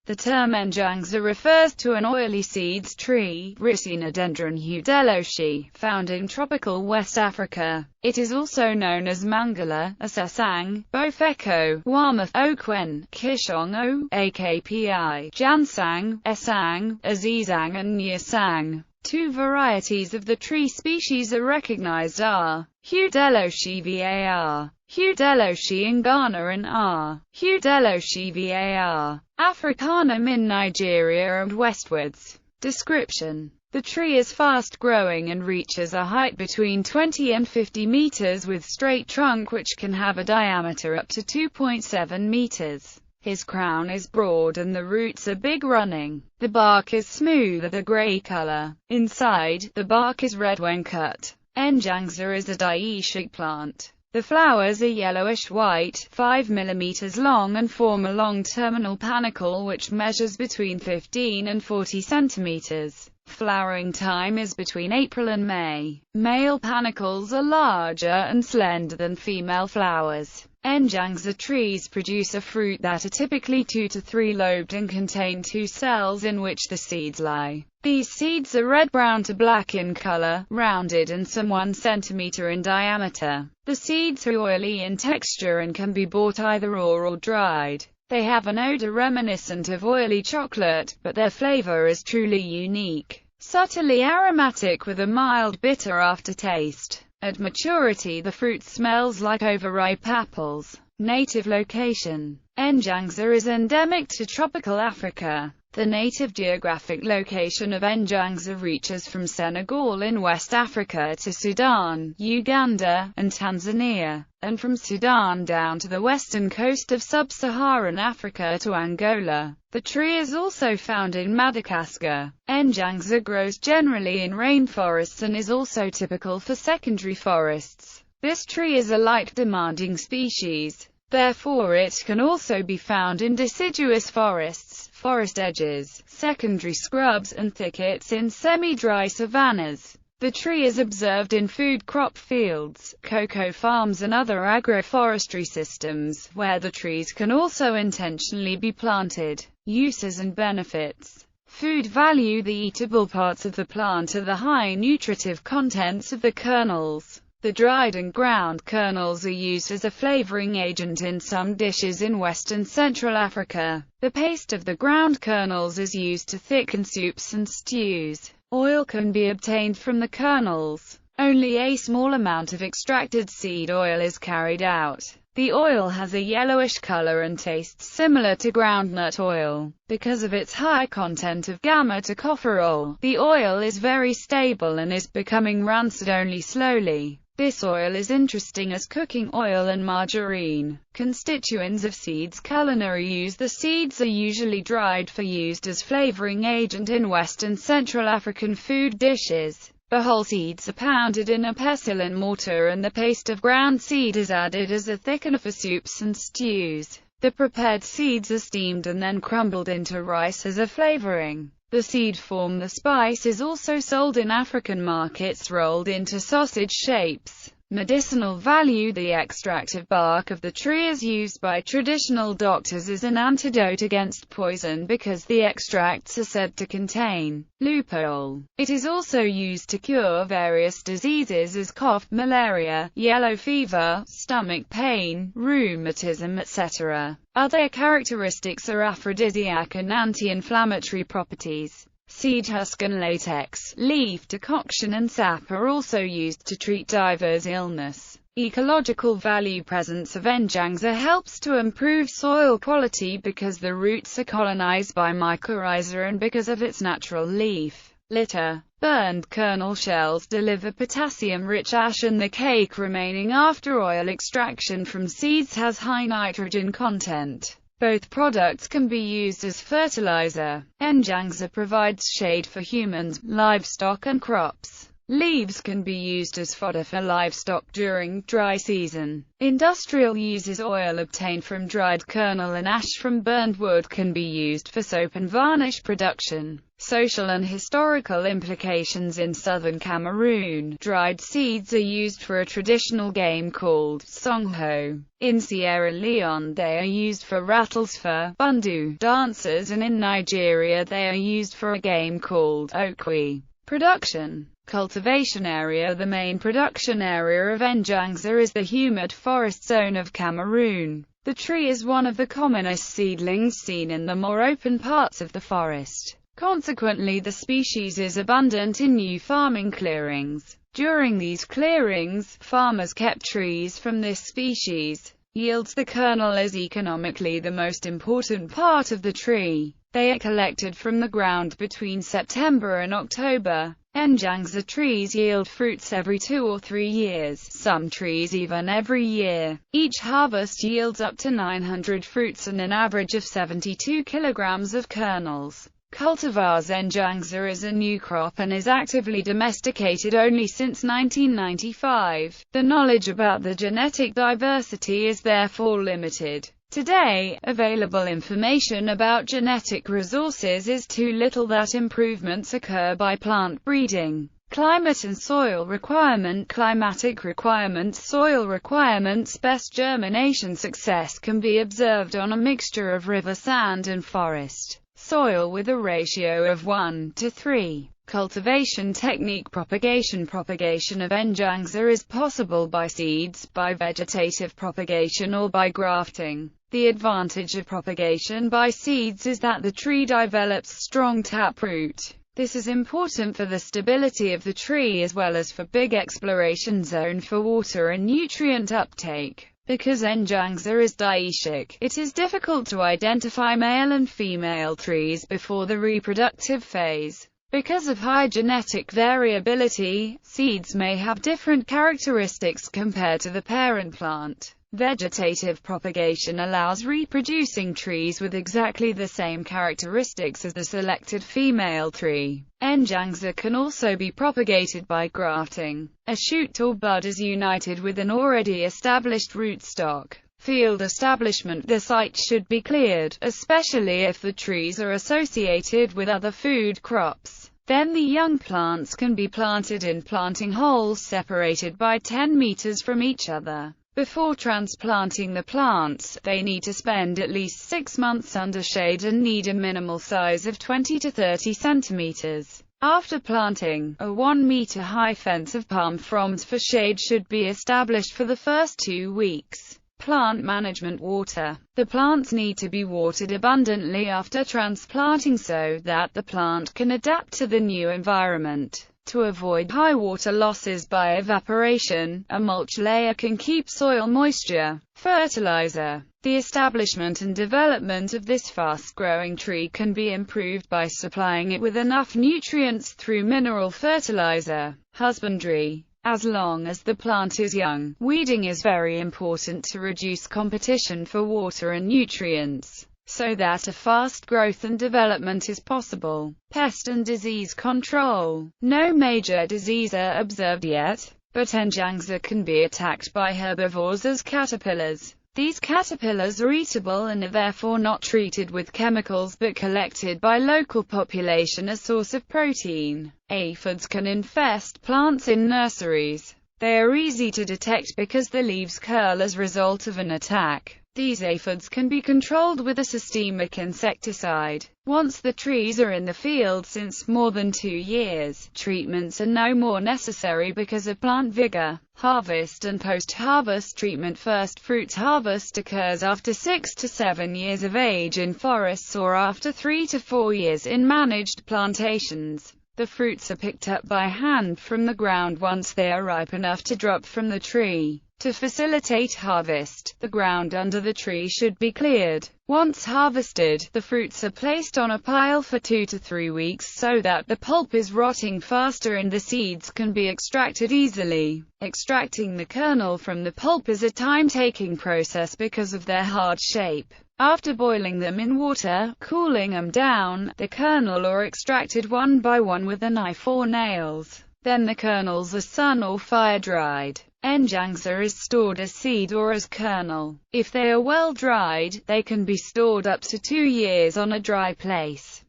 The term Njangsa refers to an oily seeds tree, Ricinodendron heudelotii, found in tropical West Africa. It is also known as Munguella, Essessang, Bofeko, Wama, Okhuen, Kishongo, Akpi, Djansang, Essang, Ezezang and Njasang. Two varieties of the tree species are recognized are heudelotii var. Heudelotii in Ghana and R. heudelotii var. Africanum in Nigeria and westwards. Description: the tree is fast-growing and reaches a height between 20 and 50 meters with straight trunk which can have a diameter up to 2.7 meters. His crown is broad and the roots are big running. The bark is smooth of a gray color. Inside, the bark is red when cut. Njangsa is a dioecious plant. The flowers are yellowish-white, 5 mm long and form a long terminal panicle which measures between 15 and 40 centimeters. Flowering time is between April and May. Male panicles are larger and slender than female flowers. Njangsa trees produce a fruit that are typically 2 to 3 lobed and contain 2 cells in which the seeds lie. These seeds are red-brown to black in color, rounded and some 1 centimeter in diameter. The seeds are oily in texture and can be bought either raw or dried. They have an odor reminiscent of oily chocolate, but their flavor is truly unique. Subtly aromatic with a mild bitter aftertaste. At maturity the fruit smells like overripe apples. Native location: Njangsa is endemic to tropical Africa. The native geographic location of Njangsa reaches from Senegal in West Africa to Sudan, Uganda, and Tanzania, and from Sudan down to the western coast of sub-Saharan Africa to Angola. The tree is also found in Madagascar. Njangsa grows generally in rainforests and is also typical for secondary forests. This tree is a light-demanding species. Therefore it can also be found in deciduous forests, forest edges, secondary scrubs and thickets in semi-dry savannas. The tree is observed in food crop fields, cocoa farms and other agroforestry systems, where the trees can also intentionally be planted. Uses and benefits. Food value: the eatable parts of the plant are the high nutritive contents of the kernels. The dried and ground kernels are used as a flavoring agent in some dishes in West and Central Africa. The paste of the ground kernels is used to thicken soups and stews. Oil can be obtained from the kernels. Only a small amount of extracted seed oil is carried out. The oil has a yellowish color and tastes similar to groundnut oil. Because of its high content of gamma-tocopherol, the oil is very stable and is becoming rancid only slowly. This oil is interesting as cooking oil and margarine. Constituents of seeds: culinary use: the seeds are usually dried for used as flavoring agent in West and Central African food dishes. The whole seeds are pounded in a pestle and mortar and the paste of ground seed is added as a thickener for soups and stews. The prepared seeds are steamed and then crumbled into rice as a flavoring. The seed form the spice is also sold in African markets rolled into sausage shapes. Medicinal value: the extractive bark of the tree is used by traditional doctors as an antidote against poison because the extracts are said to contain lupol. It is also used to cure various diseases as cough, malaria, yellow fever, stomach pain, rheumatism, etc. Other characteristics are aphrodisiac and anti-inflammatory properties. Seed husk and latex, leaf decoction and sap are also used to treat diverse illness. Ecological value: presence of Njangsa helps to improve soil quality because the roots are colonized by mycorrhiza and because of its natural leaf litter. Burned kernel shells deliver potassium-rich ash and the cake remaining after oil extraction from seeds has high nitrogen content. Both products can be used as fertilizer. Njangsa provides shade for humans, livestock and crops. Leaves can be used as fodder for livestock during dry season. Industrial uses: oil obtained from dried kernel and ash from burned wood can be used for soap and varnish production. Social and historical implications: in southern Cameroon, dried seeds are used for a traditional game called songho. In Sierra Leone, they are used for rattles for bundu dancers, and in Nigeria they are used for a game called Okhuen. Production. Cultivation area: the main production area of Njangsa is the humid forest zone of Cameroon. The tree is one of the commonest seedlings seen in the more open parts of the forest. Consequently, the species is abundant in new farming clearings. During these clearings, farmers kept trees from this species. Yields: the kernel is economically the most important part of the tree. They are collected from the ground between September and October. Njangsa trees yield fruits every 2 or 3 years, some trees even every year. Each harvest yields up to 900 fruits and an average of 72 kilograms of kernels. Cultivars: Njangsa is a new crop and is actively domesticated only since 1995. The knowledge about the genetic diversity is therefore limited. Today, available information about genetic resources is too little that improvements occur by plant breeding. Climate and soil requirement: climatic requirements, soil requirements. Best germination success can be observed on a mixture of river sand and forest soil with a ratio of 1:3. Cultivation technique: propagation. Propagation of Njangsa is possible by seeds, by vegetative propagation, or by grafting. The advantage of propagation by seeds is that the tree develops strong taproot. This is important for the stability of the tree as well as for big exploration zone for water and nutrient uptake. Because Njangsa is dioecious, it is difficult to identify male and female trees before the reproductive phase. Because of high genetic variability, seeds may have different characteristics compared to the parent plant. Vegetative propagation allows reproducing trees with exactly the same characteristics as the selected female tree. Njangsa can also be propagated by grafting. A shoot or bud is united with an already established rootstock. Field establishment: the site should be cleared, especially if the trees are associated with other food crops. Then the young plants can be planted in planting holes separated by 10 meters from each other. Before transplanting the plants, they need to spend at least 6 months under shade and need a minimal size of 20 to 30 centimeters. After planting, a 1-meter-high fence of palm fronds for shade should be established for the first 2 weeks. Plant management: water. The plants need to be watered abundantly after transplanting so that the plant can adapt to the new environment. To avoid high water losses by evaporation, a mulch layer can keep soil moisture. Fertilizer. The establishment and development of this fast-growing tree can be improved by supplying it with enough nutrients through mineral fertilizer. Husbandry. As long as the plant is young, weeding is very important to reduce competition for water and nutrients, so that a fast growth and development is possible. Pest and disease control. No major disease are observed yet, but Njangsa can be attacked by herbivores as caterpillars. These caterpillars are eatable and are therefore not treated with chemicals but collected by local population as source of protein. Aphids can infest plants in nurseries. They are easy to detect because the leaves curl as a result of an attack. These aphids can be controlled with a systemic insecticide. Once the trees are in the field since more than 2 years, treatments are no more necessary because of plant vigor. Harvest and post-harvest treatment. First fruits harvest occurs after 6 to 7 years of age in forests or after 3 to 4 years in managed plantations. The fruits are picked up by hand from the ground once they are ripe enough to drop from the tree. To facilitate harvest, the ground under the tree should be cleared. Once harvested, the fruits are placed on a pile for 2 to 3 weeks so that the pulp is rotting faster and the seeds can be extracted easily. Extracting the kernel from the pulp is a time-taking process because of their hard shape. After boiling them in water, cooling them down, the kernel are extracted one by one with a knife or nails. Then the kernels are sun or fire dried. Njangsa is stored as seed or as kernel. If they are well dried, they can be stored up to 2 years on a dry place.